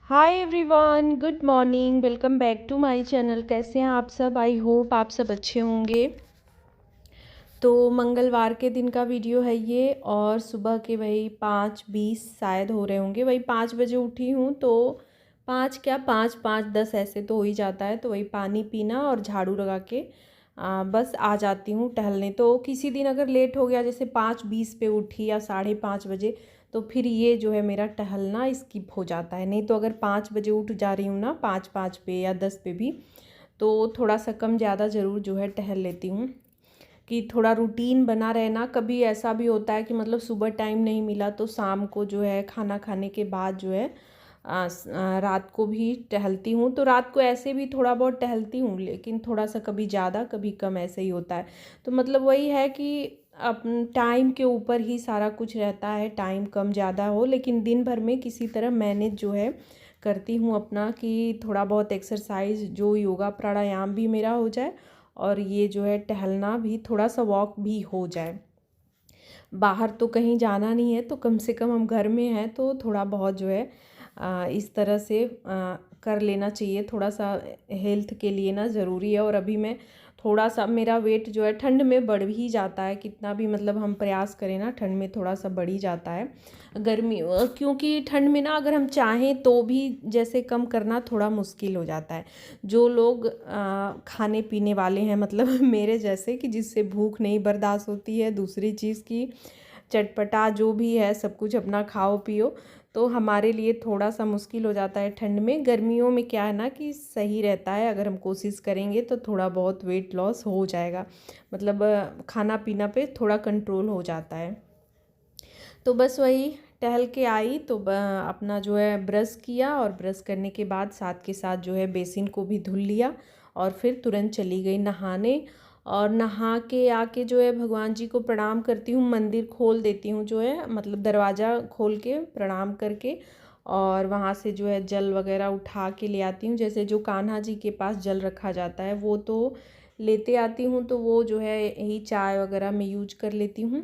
Hi everyone, good morning. Welcome back to my channel. कैसे हैं आप सब? आई होप आप सब अच्छे होंगे। तो मंगलवार के दिन का वीडियो है ये, और सुबह के वही 5:20 शायद हो रहे होंगे। वही 5 बजे उठी हूँ, तो 5 क्या 5:05-10 ऐसे तो हो ही जाता है। तो वही पानी पीना और झाड़ू लगा के बस आ जाती हूँ टहलने। तो किसी दिन अगर लेट हो गया, जैसे 5:20 पे उठी या 5:30 बजे, तो फिर ये जो है मेरा टहलना स्किप हो जाता है। नहीं तो अगर 5 बजे उठ जा रही हूँ ना, 5:05 पे या 10 पे भी, तो थोड़ा सा कम ज़्यादा ज़रूर जो है टहल लेती हूँ, कि थोड़ा रूटीन बना रहे ना। कभी ऐसा भी होता है कि मतलब सुबह टाइम नहीं मिला, तो शाम को जो है खाना खाने के बाद जो है रात को भी टहलती हूँ। तो रात को ऐसे भी थोड़ा बहुत टहलती हूँ, लेकिन थोड़ा सा कभी ज़्यादा कभी कम ऐसे ही होता है। तो मतलब वही है कि अब टाइम के ऊपर ही सारा कुछ रहता है, टाइम कम ज़्यादा हो, लेकिन दिन भर में किसी तरह मैनेज जो है करती हूँ अपना, कि थोड़ा बहुत एक्सरसाइज जो योगा प्राणायाम भी मेरा हो जाए, और ये जो है टहलना भी, थोड़ा सा वॉक भी हो जाए। बाहर तो कहीं जाना नहीं है, तो कम से कम हम घर में हैं, तो थोड़ा बहुत जो है इस तरह से कर लेना चाहिए। थोड़ा सा हेल्थ के लिए ना ज़रूरी है। और अभी मैं थोड़ा सा, मेरा वेट जो है ठंड में बढ़ ही जाता है, कितना भी मतलब हम प्रयास करें ना, ठंड में थोड़ा सा बढ़ ही जाता है। गर्मी क्योंकि ठंड में ना अगर हम चाहें तो भी जैसे कम करना थोड़ा मुश्किल हो जाता है। जो लोग खाने पीने वाले हैं, मतलब मेरे जैसे, कि जिससे भूख नहीं बर्दाश्त होती है, दूसरी चीज़ की चटपटा जो भी है सब कुछ अपना खाओ पियो, तो हमारे लिए थोड़ा सा मुश्किल हो जाता है ठंड में। गर्मियों में क्या है ना कि सही रहता है, अगर हम कोशिश करेंगे तो थोड़ा बहुत वेट लॉस हो जाएगा, मतलब खाना पीना पे थोड़ा कंट्रोल हो जाता है। तो बस वही टहल के आई, तो अपना जो है ब्रश किया, और ब्रश करने के बाद साथ के साथ जो है बेसिन को भी धुल लिया, और फिर तुरंत चली गई नहाने। और नहा के आके जो है भगवान जी को प्रणाम करती हूँ, मंदिर खोल देती हूँ, जो है मतलब दरवाज़ा खोल के प्रणाम करके, और वहाँ से जो है जल वगैरह उठा के ले आती हूँ। जैसे जो कान्हा जी के पास जल रखा जाता है वो तो लेते आती हूँ, तो वो जो है यही चाय वगैरह में यूज कर लेती हूँ।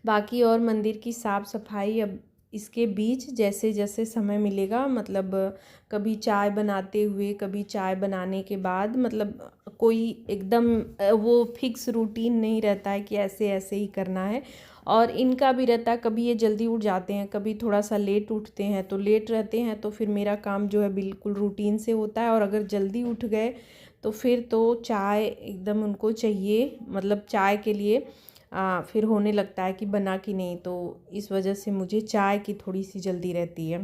बाकी और मंदिर की साफ़ सफाई अब इसके बीच जैसे जैसे समय मिलेगा, मतलब कभी चाय बनाते हुए, कभी चाय बनाने के बाद, मतलब कोई एकदम वो फिक्स रूटीन नहीं रहता है कि ऐसे ऐसे ही करना है। और इनका भी रहता है, कभी ये जल्दी उठ जाते हैं, कभी थोड़ा सा लेट उठते हैं, तो लेट रहते हैं, तो फिर मेरा काम जो है बिल्कुल रूटीन से होता है। और अगर जल्दी उठ गए तो फिर तो चाय एकदम उनको चाहिए, मतलब चाय के लिए फिर होने लगता है कि बना कि नहीं। तो इस वजह से मुझे चाय की थोड़ी सी जल्दी रहती है।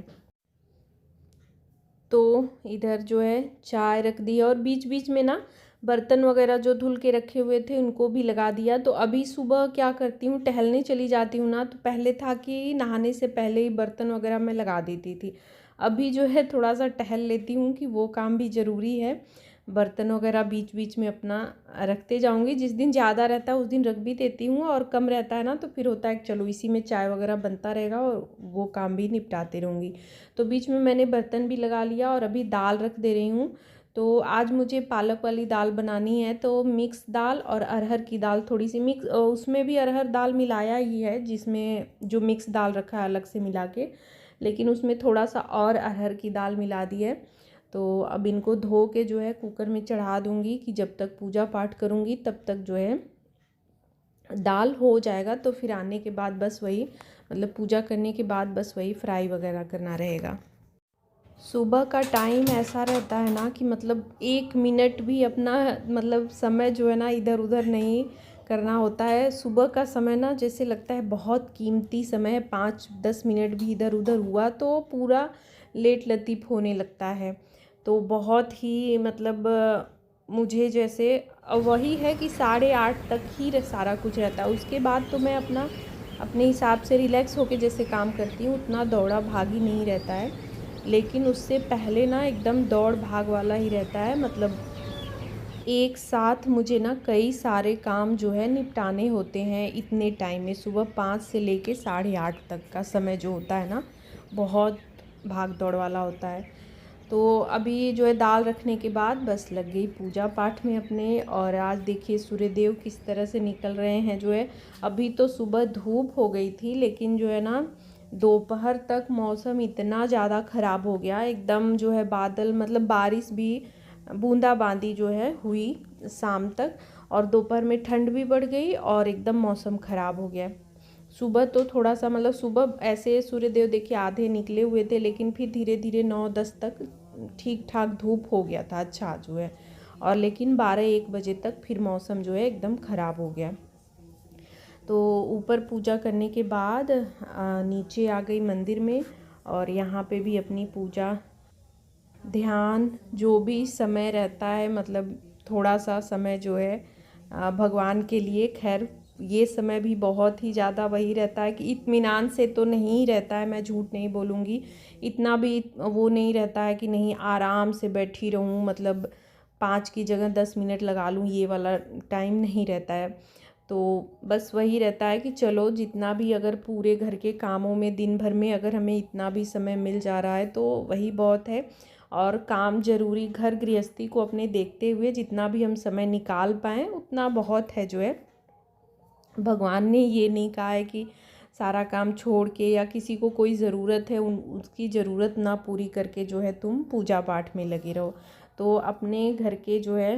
तो इधर जो है चाय रख दी, और बीच बीच में ना बर्तन वगैरह जो धुल के रखे हुए थे उनको भी लगा दिया। तो अभी सुबह क्या करती हूँ, टहलने चली जाती हूँ ना, तो पहले था कि नहाने से पहले ही बर्तन वगैरह मैं लगा देती थी। अभी जो है थोड़ा सा टहल लेती हूँ, कि वो काम भी ज़रूरी है। बर्तन वगैरह बीच बीच में अपना रखते जाऊँगी। जिस दिन ज़्यादा रहता है उस दिन रख भी देती हूँ, और कम रहता है ना तो फिर होता है कि चलो इसी में चाय वगैरह बनता रहेगा, और वो काम भी निपटाते रहूँगी। तो बीच में मैंने बर्तन भी लगा लिया, और अभी दाल रख दे रही हूँ। तो आज मुझे पालक वाली दाल बनानी है, तो मिक्स दाल और अरहर की दाल थोड़ी सी मिक्स, उसमें भी अरहर दाल मिलाया ही है, जिसमें जो मिक्स दाल रखा है अलग से मिला के, लेकिन उसमें थोड़ा सा और अरहर की दाल मिला दी है। तो अब इनको धो के जो है कुकर में चढ़ा दूँगी, कि जब तक पूजा पाठ करूँगी तब तक जो है दाल हो जाएगा। तो फिर आने के बाद बस वही, मतलब पूजा करने के बाद बस वही फ्राई वगैरह करना रहेगा। सुबह का टाइम ऐसा रहता है ना कि मतलब 1 मिनट भी अपना, मतलब समय जो है ना इधर उधर नहीं करना होता है। सुबह का समय ना जैसे लगता है बहुत कीमती समय है, 5-10 मिनट भी इधर उधर हुआ तो पूरा लेट लतीफ़ होने लगता है। तो बहुत ही मतलब मुझे जैसे वही है कि 8:30 तक ही सारा कुछ रहता है। उसके बाद तो मैं अपना अपने हिसाब से रिलैक्स होके जैसे काम करती हूँ, उतना दौड़ा भागी नहीं रहता है। लेकिन उससे पहले ना एकदम दौड़ भाग वाला ही रहता है, मतलब एक साथ मुझे ना कई सारे काम जो है निपटाने होते हैं इतने टाइम में। सुबह 5 से लेके 8:30 तक का समय जो होता है ना, बहुत भाग दौड़ वाला होता है। तो अभी जो है दाल रखने के बाद बस लग गई पूजा पाठ में अपने। और आज देखिए सूर्यदेव किस तरह से निकल रहे हैं जो है। अभी तो सुबह धूप हो गई थी, लेकिन जो है ना दोपहर तक मौसम इतना ज़्यादा ख़राब हो गया, एकदम जो है बादल, मतलब बारिश भी बूंदाबांदी जो है हुई शाम तक, और दोपहर में ठंड भी बढ़ गई और एकदम मौसम ख़राब हो गया। सुबह तो थोड़ा सा, मतलब सुबह ऐसे सूर्यदेव देखिए आधे निकले हुए थे, लेकिन फिर धीरे धीरे 9-10 तक ठीक ठाक धूप हो गया था अच्छा जो है, और लेकिन 12-1 बजे तक फिर मौसम जो है एकदम ख़राब हो गया। तो ऊपर पूजा करने के बाद नीचे आ गई मंदिर में, और यहाँ पे भी अपनी पूजा ध्यान जो भी समय रहता है, मतलब थोड़ा सा समय जो है भगवान के लिए, खैर ये समय भी बहुत ही ज़्यादा वही रहता है कि इत्मीनान से तो नहीं रहता है, मैं झूठ नहीं बोलूँगी, इतना भी वो नहीं रहता है कि नहीं आराम से बैठी रहूँ, मतलब 5 की जगह 10 मिनट लगा लूँ, ये वाला टाइम नहीं रहता है। तो बस वही रहता है कि चलो जितना भी, अगर पूरे घर के कामों में दिन भर में अगर हमें इतना भी समय मिल जा रहा है तो वही बहुत है। और काम ज़रूरी, घर गृहस्थी को अपने देखते हुए जितना भी हम समय निकाल पाएँ उतना बहुत है जो है। भगवान ने ये नहीं कहा है कि सारा काम छोड़ के, या किसी को कोई ज़रूरत है उसकी ज़रूरत ना पूरी करके जो है तुम पूजा पाठ में लगे रहो। तो अपने घर के जो है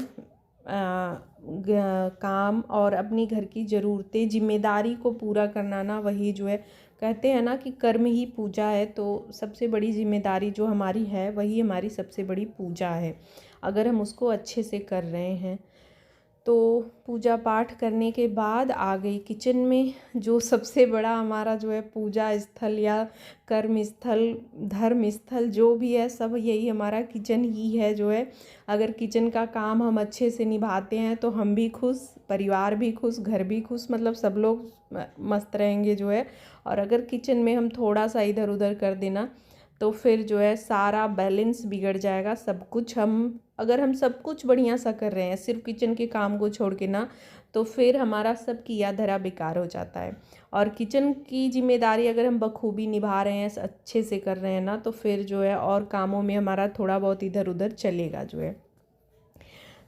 काम और अपनी घर की ज़रूरतें, जिम्मेदारी को पूरा करना ना, वही जो है कहते हैं ना कि कर्म ही पूजा है। तो सबसे बड़ी जिम्मेदारी जो हमारी है वही हमारी सबसे बड़ी पूजा है, अगर हम उसको अच्छे से कर रहे हैं। तो पूजा पाठ करने के बाद आ गई किचन में, जो सबसे बड़ा हमारा जो है पूजा स्थल या कर्म स्थल, धर्म स्थल जो भी है, सब यही हमारा किचन ही है जो है। अगर किचन का काम हम अच्छे से निभाते हैं तो हम भी खुश, परिवार भी खुश, घर भी खुश, मतलब सब लोग मस्त रहेंगे जो है। और अगर किचन में हम थोड़ा सा इधर उधर कर देना तो फिर जो है सारा बैलेंस बिगड़ जाएगा। सब कुछ अगर हम सब कुछ बढ़िया सा कर रहे हैं सिर्फ किचन के काम को छोड़ के ना, तो फिर हमारा सब किया धरा बेकार हो जाता है। और किचन की जिम्मेदारी अगर हम बखूबी निभा रहे हैं, अच्छे से कर रहे हैं ना, तो फिर जो है और कामों में हमारा थोड़ा बहुत इधर उधर चलेगा जो है।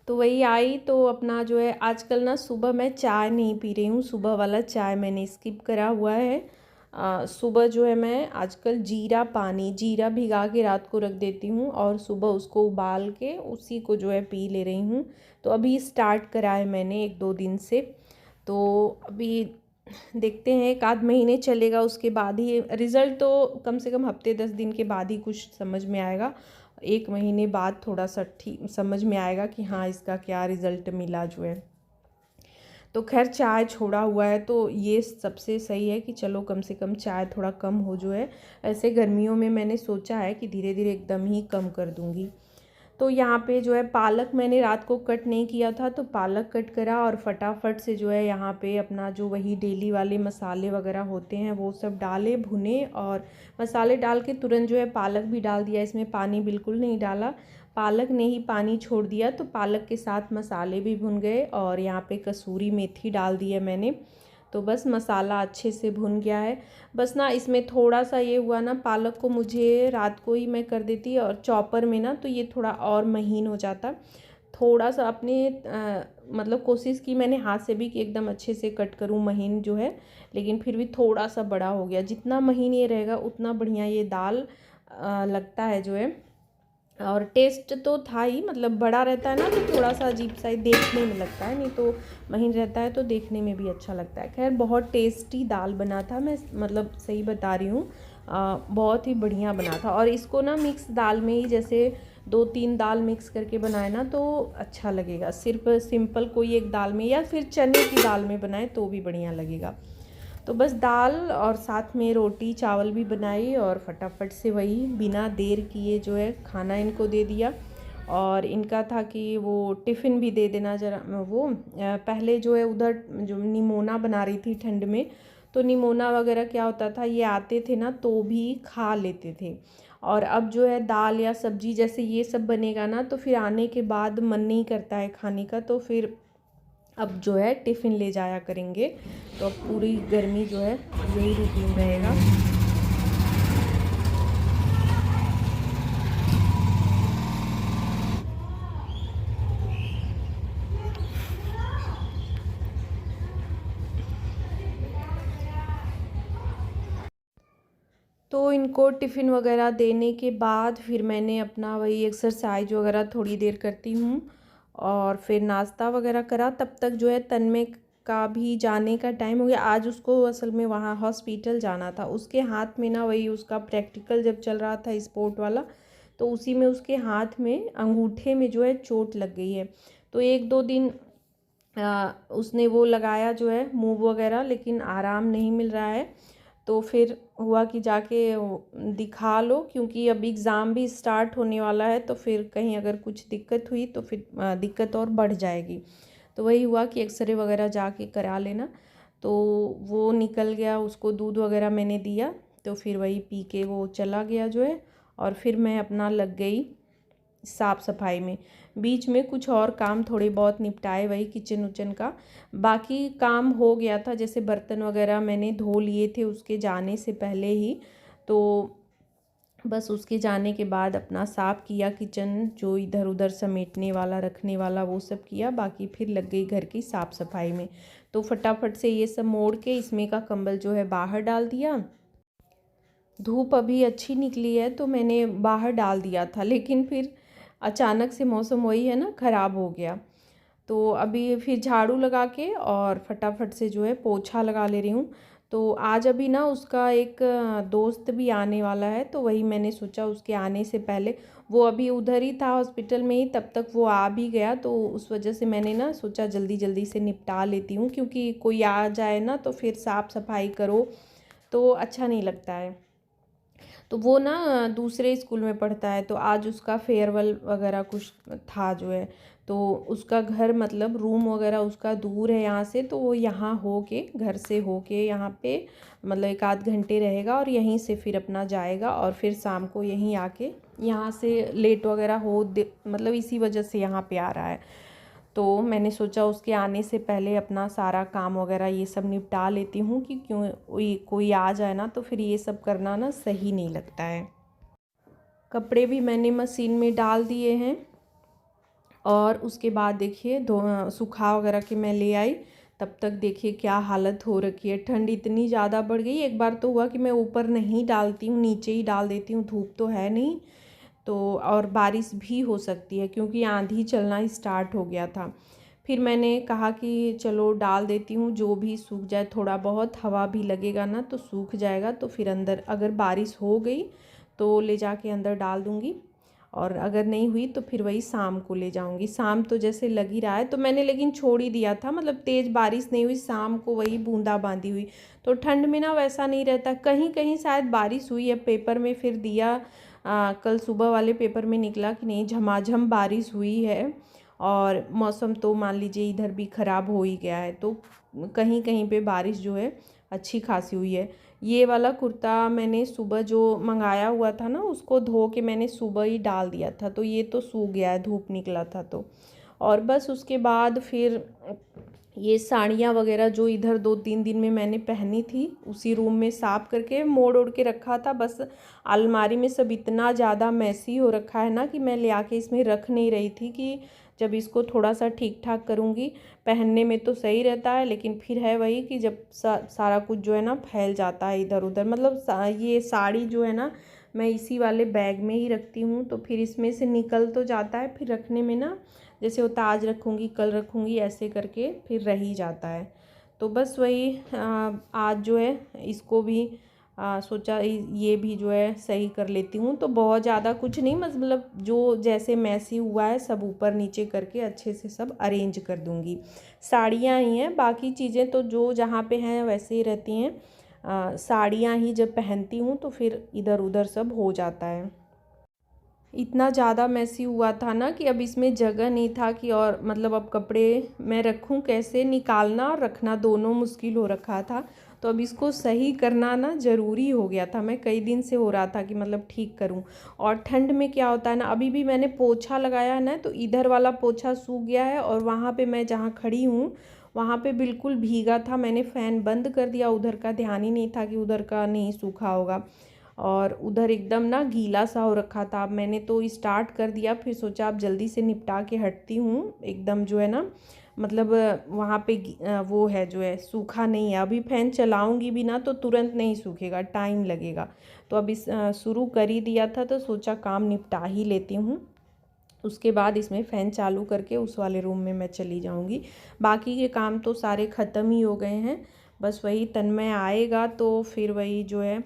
तो वही आई तो अपना जो है, आजकल ना सुबह मैं चाय नहीं पी रही हूँ, सुबह वाला चाय मैंने स्किप करा हुआ है। सुबह जो है मैं आजकल जीरा भिगा के रात को रख देती हूँ, और सुबह उसको उबाल के उसी को जो है पी ले रही हूँ। तो अभी स्टार्ट करा है मैंने 1-2 दिन से। तो अभी देखते हैं 1-आध महीने चलेगा, उसके बाद ही रिज़ल्ट, तो कम से कम हफ्ते 10 दिन के बाद ही कुछ समझ में आएगा। 1 महीने बाद थोड़ा सा ठीक समझ में आएगा कि हाँ इसका क्या रिज़ल्ट मिला जो है। तो खैर चाय छोड़ा हुआ है तो ये सबसे सही है कि चलो कम से कम चाय थोड़ा कम हो जो है। ऐसे गर्मियों में मैंने सोचा है कि धीरे धीरे एकदम ही कम कर दूँगी। तो यहाँ पे जो है पालक मैंने रात को कट नहीं किया था, तो पालक कट करा और फटाफट से जो है यहाँ पे अपना जो वही डेली वाले मसाले वगैरह होते हैं वो सब डाले, भुने, और मसाले डाल के तुरंत जो है पालक भी डाल दिया। इसमें पानी बिल्कुल नहीं डाला, पालक ने ही पानी छोड़ दिया। तो पालक के साथ मसाले भी भुन गए, और यहाँ पे कसूरी मेथी डाल दी है मैंने। तो बस मसाला अच्छे से भुन गया है। बस ना इसमें थोड़ा सा ये हुआ ना, पालक को मुझे रात को ही मैं कर देती और चॉपर में ना, तो ये थोड़ा और महीन हो जाता। थोड़ा सा अपने मतलब कोशिश की मैंने हाथ से भी कि एकदम अच्छे से कट करूँ महीन जो है, लेकिन फिर भी थोड़ा सा बड़ा हो गया। जितना महीन ये रहेगा उतना बढ़िया ये दाल लगता है जो है। और टेस्ट तो था ही, मतलब बड़ा रहता है ना तो थोड़ा सा अजीब सा ही देखने में लगता है, नहीं तो महीन रहता है तो देखने में भी अच्छा लगता है। खैर बहुत टेस्टी दाल बना था, मैं मतलब सही बता रही हूँ, बहुत ही बढ़िया बना था। और इसको ना मिक्स दाल में ही, जैसे 2-3 दाल मिक्स करके बनाए ना तो अच्छा लगेगा। सिर्फ सिंपल कोई एक दाल में या फिर चने की दाल में बनाए तो भी बढ़िया लगेगा। तो बस दाल और साथ में रोटी चावल भी बनाई, और फटाफट से वही बिना देर किए जो है खाना इनको दे दिया। और इनका था कि वो टिफ़िन भी दे देना जरा, वो पहले जो है उधर जो निमोना बना रही थी ठंड में, तो निमोना वगैरह क्या होता था, ये आते थे ना तो भी खा लेते थे। और अब जो है दाल या सब्जी जैसे ये सब बनेगा ना, तो फिर आने के बाद मन नहीं करता है खाने का, तो फिर अब जो है टिफ़िन ले जाया करेंगे। तो अब पूरी गर्मी जो है यही रूटीन रहेगा। तो इनको टिफ़िन वगैरह देने के बाद फिर मैंने अपना वही एक्सरसाइज वगैरह थोड़ी देर करती हूँ और फिर नाश्ता वगैरह करा। तब तक जो है तन्मय का भी जाने का टाइम हो गया। आज उसको असल में वहाँ हॉस्पिटल जाना था। उसके हाथ में ना वही उसका प्रैक्टिकल जब चल रहा था स्पोर्ट वाला, तो उसी में उसके हाथ में अंगूठे में जो है चोट लग गई है। तो 1-2 दिन उसने वो लगाया जो है मूव वगैरह, लेकिन आराम नहीं मिल रहा है। तो फिर हुआ कि जाके दिखा लो, क्योंकि अब एग्ज़ाम भी स्टार्ट होने वाला है, तो फिर कहीं अगर कुछ दिक्कत हुई तो फिर दिक्कत और बढ़ जाएगी। तो वही हुआ कि एक्सरे वगैरह जाके करा लेना। तो वो निकल गया, उसको दूध वगैरह मैंने दिया, तो फिर वही पी के वो चला गया जो है। और फिर मैं अपना लग गई साफ़ सफाई में। बीच में कुछ और काम थोड़े बहुत निपटाए, वही किचन उचन का बाकी काम हो गया था। जैसे बर्तन वगैरह मैंने धो लिए थे उसके जाने से पहले ही, तो बस उसके जाने के बाद अपना साफ़ किया किचन, जो इधर उधर समेटने वाला रखने वाला वो सब किया। बाकी फिर लग गई घर की साफ़ सफाई में। तो फटाफट से ये सब मोड़ के इसमें का कंबल जो है बाहर डाल दिया। धूप अभी अच्छी निकली है तो मैंने बाहर डाल दिया था, लेकिन फिर अचानक से मौसम वही है ना, ख़राब हो गया। तो अभी फिर झाड़ू लगा के और फटाफट से जो है पोछा लगा ले रही हूँ। तो आज अभी ना उसका एक दोस्त भी आने वाला है, तो वही मैंने सोचा उसके आने से पहले, वो अभी उधर ही था हॉस्पिटल में ही, तब तक वो आ भी गया। तो उस वजह से मैंने ना सोचा जल्दी जल्दी से निपटा लेती हूँ, क्योंकि कोई आ जाए ना तो फिर साफ़ सफाई करो तो अच्छा नहीं लगता है। तो वो ना दूसरे स्कूल में पढ़ता है, तो आज उसका फेयरवेल वगैरह कुछ था जो है। तो उसका घर मतलब रूम वगैरह उसका दूर है यहाँ से, तो वो यहाँ हो के घर से हो के यहाँ पे मतलब 1-8 घंटे रहेगा और यहीं से फिर अपना जाएगा और फिर शाम को यहीं आके यहाँ से लेट वगैरह हो मतलब इसी वजह से यहाँ पे आ रहा है। तो मैंने सोचा उसके आने से पहले अपना सारा काम वगैरह ये सब निपटा लेती हूँ, कि क्यों कोई आ जाए ना तो फिर ये सब करना ना सही नहीं लगता है। कपड़े भी मैंने मशीन में डाल दिए हैं और उसके बाद देखिए सुखा वगैरह के मैं ले आई। तब तक देखिए क्या हालत हो रखी है, ठंड इतनी ज़्यादा बढ़ गई। एक बार तो हुआ कि मैं ऊपर नहीं डालती हूँ, नीचे ही डाल देती हूँ, धूप तो है नहीं तो, और बारिश भी हो सकती है क्योंकि आंधी चलना स्टार्ट हो गया था। फिर मैंने कहा कि चलो डाल देती हूँ, जो भी सूख जाए, थोड़ा बहुत हवा भी लगेगा ना तो सूख जाएगा। तो फिर अंदर अगर बारिश हो गई तो ले जाके अंदर डाल दूँगी, और अगर नहीं हुई तो फिर वही शाम को ले जाऊँगी। शाम तो जैसे लग ही रहा है, तो मैंने लेकिन छोड़ ही दिया था, मतलब तेज़ बारिश नहीं हुई, शाम को वही बूंदा बांदी हुई। तो ठंड में ना वैसा नहीं रहता, कहीं कहीं शायद बारिश हुई है, पेपर में फिर दिया कल सुबह वाले पेपर में निकला कि नहीं झमाझम बारिश हुई है। और मौसम तो मान लीजिए इधर भी ख़राब हो ही गया है, तो कहीं कहीं पे बारिश जो है अच्छी खासी हुई है। ये वाला कुर्ता मैंने सुबह जो मंगाया हुआ था ना, उसको धो के मैंने सुबह ही डाल दिया था, तो ये तो सूख गया है, धूप निकला था तो। और बस उसके बाद फिर ये साड़ियाँ वगैरह जो इधर 2-3 दिन में मैंने पहनी थी, उसी रूम में साफ़ करके मोड़ ओढ़ के रखा था। बस अलमारी में सब इतना ज़्यादा मैसी हो रखा है ना कि मैं ले आके इसमें रख नहीं रही थी, कि जब इसको थोड़ा सा ठीक ठाक करूँगी पहनने में तो सही रहता है, लेकिन फिर है वही कि जब सारा कुछ जो है ना फैल जाता है इधर उधर। मतलब ये साड़ी जो है ना मैं इसी वाले बैग में ही रखती हूँ, तो फिर इसमें से निकल तो जाता है, फिर रखने में ना जैसे होता आज रखूँगी कल रखूँगी ऐसे करके फिर रह ही जाता है। तो बस वही आज जो है इसको भी सोचा ये भी जो है सही कर लेती हूँ। तो बहुत ज़्यादा कुछ नहीं, मतलब जो जैसे मैसी हुआ है सब ऊपर नीचे करके अच्छे से सब अरेंज कर दूँगी। साड़ियाँ ही हैं, बाकी चीज़ें तो जो जहाँ पे हैं वैसे ही रहती हैं। साड़ियाँ ही जब पहनती हूँ तो फिर इधर उधर सब हो जाता है। इतना ज़्यादा मैसी हुआ था ना कि अब इसमें जगह नहीं था कि, और मतलब अब कपड़े मैं रखूं कैसे, निकालना और रखना दोनों मुश्किल हो रखा था। तो अब इसको सही करना ना ज़रूरी हो गया था, मैं कई दिन से हो रहा था कि मतलब ठीक करूं। और ठंड में क्या होता है ना, अभी भी मैंने पोछा लगाया है ना, तो इधर वाला पोछा सूख गया है और वहाँ पे मैं जहाँ खड़ी हूँ वहाँ पे बिल्कुल भीगा था। मैंने फ़ैन बंद कर दिया, उधर का ध्यान ही नहीं था कि उधर का नहीं सूखा होगा, और उधर एकदम ना गीला सा हो रखा था। मैंने तो स्टार्ट कर दिया, फिर सोचा अब जल्दी से निपटा के हटती हूँ, एकदम जो है ना मतलब वहाँ पे वो है जो है सूखा नहीं है। अभी फ़ैन चलाऊँगी भी ना तो तुरंत नहीं सूखेगा, टाइम लगेगा। तो अभी शुरू कर ही दिया था तो सोचा काम निपटा ही लेती हूँ, उसके बाद इसमें फ़ैन चालू करके उस वाले रूम में मैं चली जाऊँगी। बाकी के काम तो सारे ख़त्म ही हो गए हैं, बस वही तन्मय आएगा तो फिर वही जो है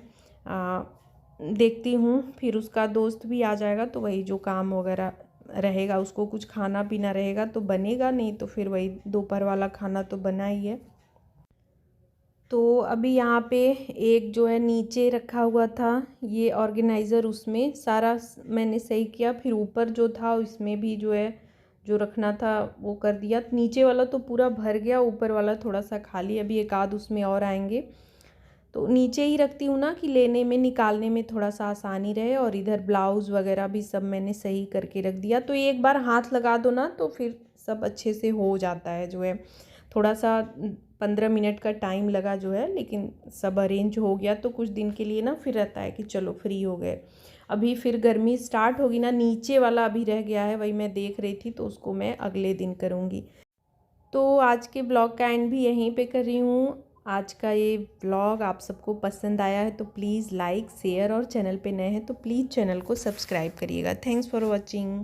देखती हूँ। फिर उसका दोस्त भी आ जाएगा तो वही जो काम वगैरह रहेगा, उसको कुछ खाना पीना रहेगा तो बनेगा, नहीं तो फिर वही दोपहर वाला खाना तो बना ही है। तो अभी यहाँ पे एक जो है नीचे रखा हुआ था ये ऑर्गेनाइज़र, उसमें सारा मैंने सही किया। फिर ऊपर जो था उसमें भी जो है जो रखना था वो कर दिया। नीचे वाला तो पूरा भर गया, ऊपर वाला थोड़ा सा खाली, अभी एक आध उसमें और आएंगे। तो नीचे ही रखती हूँ ना कि लेने में निकालने में थोड़ा सा आसानी रहे। और इधर ब्लाउज़ वगैरह भी सब मैंने सही करके रख दिया। तो एक बार हाथ लगा दो ना तो फिर सब अच्छे से हो जाता है जो है। थोड़ा सा 15 मिनट का टाइम लगा जो है, लेकिन सब अरेंज हो गया। तो कुछ दिन के लिए ना फिर रहता है कि चलो फ्री हो गए। अभी फिर गर्मी स्टार्ट होगी ना, नीचे वाला अभी रह गया है, वही मैं देख रही थी, तो उसको मैं अगले दिन करूँगी। तो आज के ब्लॉग का एंड भी यहीं पे कर रही हूँ। आज का ये ब्लॉग आप सबको पसंद आया है तो प्लीज़ लाइक शेयर, और चैनल पे नए हैं तो प्लीज़ चैनल को सब्सक्राइब करिएगा। Thanks for watching.